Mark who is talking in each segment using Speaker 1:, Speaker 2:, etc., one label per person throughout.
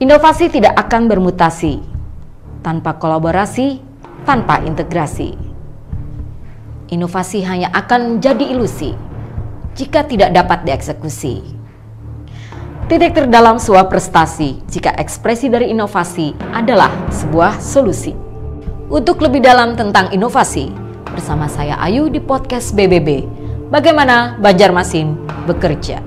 Speaker 1: Inovasi tidak akan bermutasi tanpa kolaborasi, tanpa integrasi. Inovasi hanya akan menjadi ilusi jika tidak dapat dieksekusi. Titik terdalam sebuah prestasi jika ekspresi dari inovasi adalah sebuah solusi. Untuk lebih dalam tentang inovasi, bersama saya Ayu di podcast BBB, Bagaimana Banjarmasin Bekerja.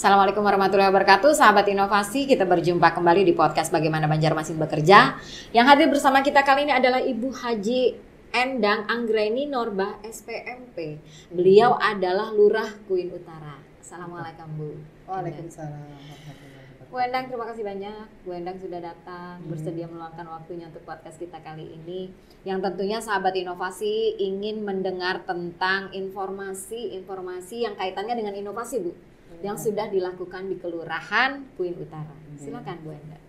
Speaker 1: Assalamualaikum warahmatullahi wabarakatuh, sahabat inovasi. Kita berjumpa kembali di podcast Bagaimana Banjarmasin Bekerja. Yang hadir bersama kita kali ini adalah Ibu Haji Endang Anggraini Norbah SPMP. Beliau adalah Lurah Kuin Utara. Assalamualaikum Bu.
Speaker 2: Waalaikumsalam.
Speaker 1: Bu Endang, terima kasih banyak. Bu Endang sudah datang, bersedia meluangkan waktunya untuk podcast kita kali ini. Yang tentunya sahabat inovasi ingin mendengar tentang informasi yang kaitannya dengan inovasi Bu. Yang sudah dilakukan di Kelurahan Kuin Utara. Silakan Bu Endang.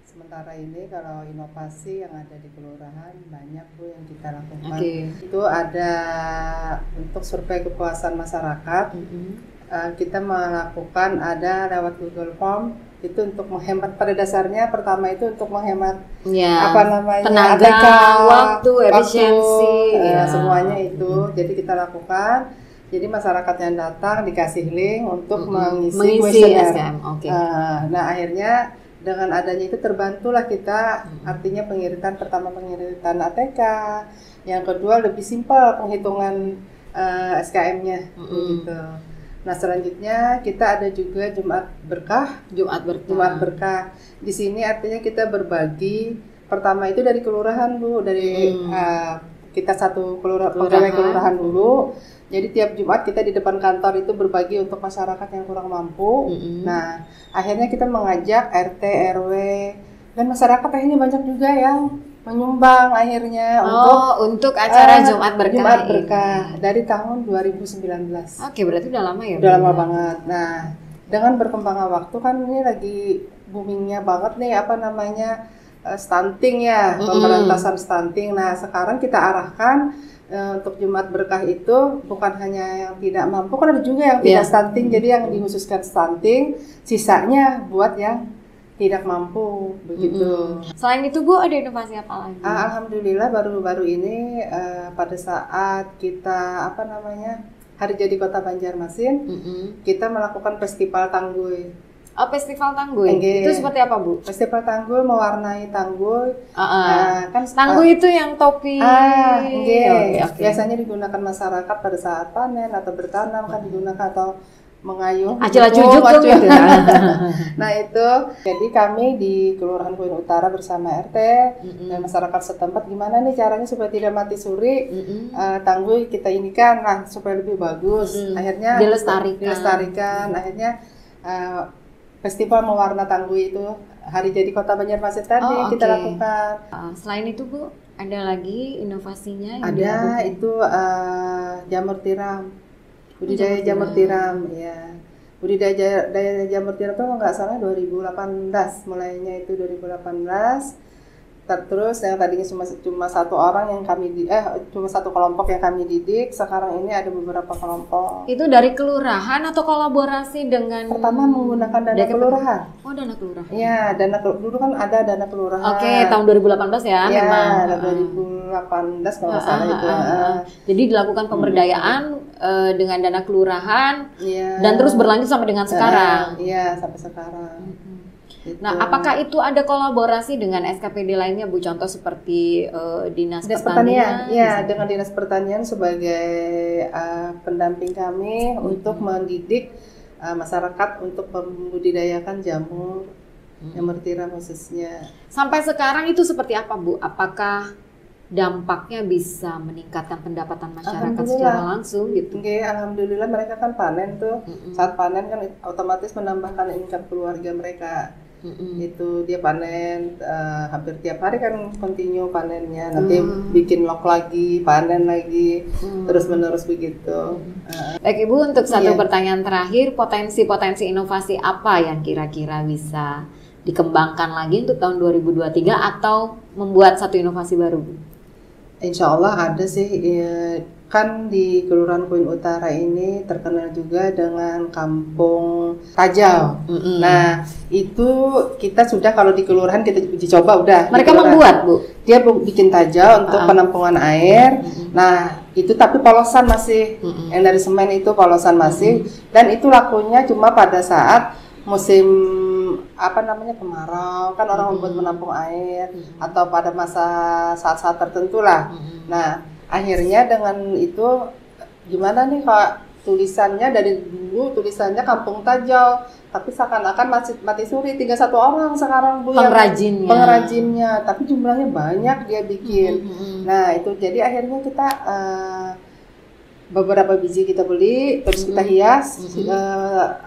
Speaker 2: Sementara ini kalau inovasi yang ada di kelurahan banyak Bu yang kita lakukan. Itu ada untuk survei kepuasan masyarakat. Kita melakukan ada lewat Google Form itu untuk menghemat, pada dasarnya pertama itu untuk menghemat
Speaker 1: tenaga, waktu, efisiensi,
Speaker 2: semuanya itu. Jadi kita lakukan. Jadi masyarakat yang datang dikasih link untuk mengisi kuesioner. Nah akhirnya dengan adanya itu terbantulah kita, artinya pengiritan ATK, yang kedua lebih simpel penghitungan SKM-nya gitu. Nah selanjutnya kita ada juga Jumat Berkah. Di sini artinya kita berbagi, pertama itu dari kelurahan Bu, dari kita satu pegawai kelurahan dulu. Jadi tiap Jumat kita di depan kantor itu berbagi untuk masyarakat yang kurang mampu. Nah, akhirnya kita mengajak RT, RW, dan masyarakat akhirnya banyak juga yang menyumbang akhirnya
Speaker 1: untuk acara Jumat
Speaker 2: Berkah dari tahun 2019.
Speaker 1: Oke, berarti udah lama ya?
Speaker 2: Udah lama banget. Nah, dengan berkembangnya waktu kan ini lagi boomingnya banget nih stunting ya, pemberantasan stunting. Nah, sekarang kita arahkan untuk Jumat Berkah itu bukan hanya yang tidak mampu, kan ada juga yang tidak stunting, jadi yang dikhususkan stunting, sisanya buat yang tidak mampu begitu.
Speaker 1: Selain itu Bu, ada inovasi apa lagi?
Speaker 2: Alhamdulillah baru-baru ini pada saat kita Hari Jadi Kota Banjarmasin, kita melakukan festival Tangguy.
Speaker 1: Festival Tangguy. Itu seperti apa Bu?
Speaker 2: Festival Tangguy mewarnai Tangguy.
Speaker 1: Kan Tangguy itu yang topi.
Speaker 2: Biasanya digunakan masyarakat pada saat panen atau bertanam, kan digunakan atau mengayuh.
Speaker 1: Acil-acil gitu.
Speaker 2: Nah itu, jadi kami di Kelurahan Kuin Utara bersama RT dan masyarakat setempat, gimana nih caranya supaya tidak mati suri, Tangguy kita inikan lah supaya lebih bagus. Akhirnya dilestarikan. Akhirnya festival mewarna Tangguy itu Hari Jadi Kota Banjarmasin tadi kita lakukan.
Speaker 1: Selain itu Bu, ada lagi inovasinya?
Speaker 2: Ada itu jamur tiram, budidaya jamur tiram ya. Budidaya jamur tiram itu nggak salah 2018 mulainya itu 2018. Terus yang tadinya cuma satu orang yang cuma satu kelompok yang kami didik, sekarang ini ada beberapa kelompok.
Speaker 1: Itu dari kelurahan atau kolaborasi dengan?
Speaker 2: Pertama menggunakan dana kelurahan.
Speaker 1: Dana kelurahan.
Speaker 2: Iya, dulu kan ada dana kelurahan.
Speaker 1: Tahun 2018 ya.
Speaker 2: Iya,
Speaker 1: memang.
Speaker 2: 2018 kalau nggak salah itu.
Speaker 1: Jadi dilakukan pemberdayaan dengan dana kelurahan dan terus berlanjut sampai dengan sekarang.
Speaker 2: Iya, sampai sekarang.
Speaker 1: Nah, apakah itu ada kolaborasi dengan SKPD lainnya Bu? Contoh seperti Dinas Pertanian?
Speaker 2: Iya, dengan Dinas Pertanian sebagai pendamping kami untuk mendidik masyarakat untuk membudidayakan jamur tiram khususnya.
Speaker 1: Sampai sekarang itu seperti apa Bu? Apakah dampaknya bisa meningkatkan pendapatan masyarakat secara langsung gitu?
Speaker 2: Alhamdulillah mereka kan panen tuh. Saat panen kan otomatis menambahkan income keluarga mereka. Itu dia panen hampir tiap hari kan continue panennya. Nanti bikin log lagi, panen lagi, terus menerus begitu.
Speaker 1: Baik Ibu, untuk satu pertanyaan terakhir, potensi-potensi inovasi apa yang kira-kira bisa dikembangkan lagi untuk tahun 2023 atau membuat satu inovasi baru, Bu?
Speaker 2: Insya Allah ada sih, kan di Kelurahan Koin Utara ini terkenal juga dengan Kampung Tajau. Nah itu kita sudah, kalau di kelurahan kita uji coba udah.
Speaker 1: Mereka membuat, Bu?
Speaker 2: Dia bikin tajau untuk penampungan air. Nah itu tapi polosan masih, yang dari semen itu polosan masih, dan itu lakunya cuma pada saat musim kemarau, kan orang membuat menampung air, atau pada masa saat-saat tertentu lah. Nah akhirnya dengan itu gimana nih Kak, tulisannya dari dulu tulisannya Kampung Tajau, tapi seakan-akan mati suri, tinggal satu orang sekarang Bu pengrajinnya, tapi jumlahnya banyak dia bikin. Nah itu jadi akhirnya kita beberapa biji kita beli, terus kita hias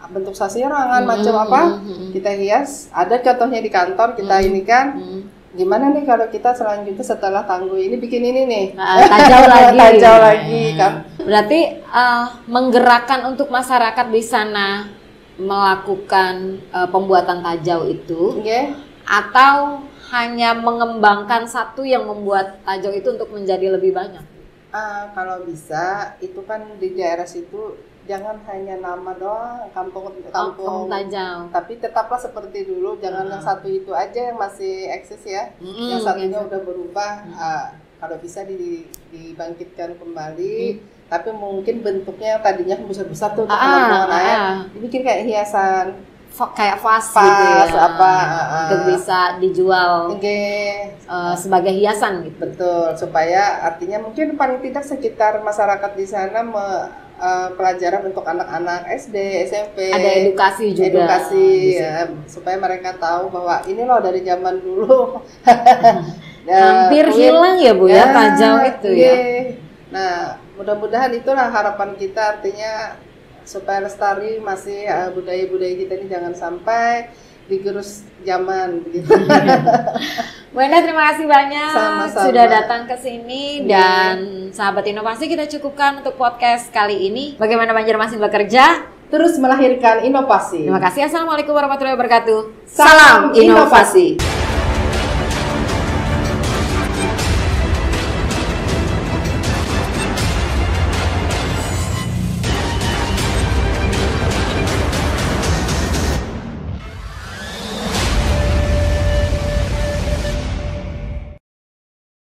Speaker 2: bentuk sasirangan macam apa, kita hias. Ada contohnya di kantor kita ini kan. Gimana nih kalau kita selanjutnya setelah tangguh ini bikin ini nih, tajau lagi kan.
Speaker 1: Berarti menggerakkan untuk masyarakat di sana melakukan pembuatan tajau itu, atau hanya mengembangkan satu yang membuat tajau itu untuk menjadi lebih banyak?
Speaker 2: Kalau bisa, itu kan di daerah situ jangan hanya nama doang kampung
Speaker 1: Tajau,
Speaker 2: tapi tetaplah seperti dulu, jangan yang satu itu aja yang masih eksis ya, yang satunya udah berubah. Kalau bisa dibangkitkan kembali, tapi mungkin bentuknya yang tadinya besar-besar tuh penampungan air, dibikin kayak hiasan,
Speaker 1: kayak vas gitu ya, untuk bisa dijual sebagai hiasan gitu.
Speaker 2: Betul, supaya artinya mungkin paling tidak sekitar masyarakat di sana pelajaran untuk anak-anak SD, SMP,
Speaker 1: ada edukasi juga,
Speaker 2: supaya mereka tahu bahwa ini loh dari zaman dulu.
Speaker 1: Hampir hilang ya Bu ya tajau itu ya.
Speaker 2: Nah mudah-mudahan itulah harapan kita, artinya supaya lestari masih budaya-budaya kita ini jangan sampai digerus zaman begitu.
Speaker 1: Bu Endah, terima kasih banyak.
Speaker 2: Sama-sama.
Speaker 1: Sudah datang ke sini, dan sahabat inovasi, kita cukupkan untuk podcast kali ini. Bagaimana Banjarmasin bekerja
Speaker 2: terus melahirkan inovasi.
Speaker 1: Terima kasih. Assalamualaikum warahmatullahi wabarakatuh.
Speaker 2: Salam inovasi.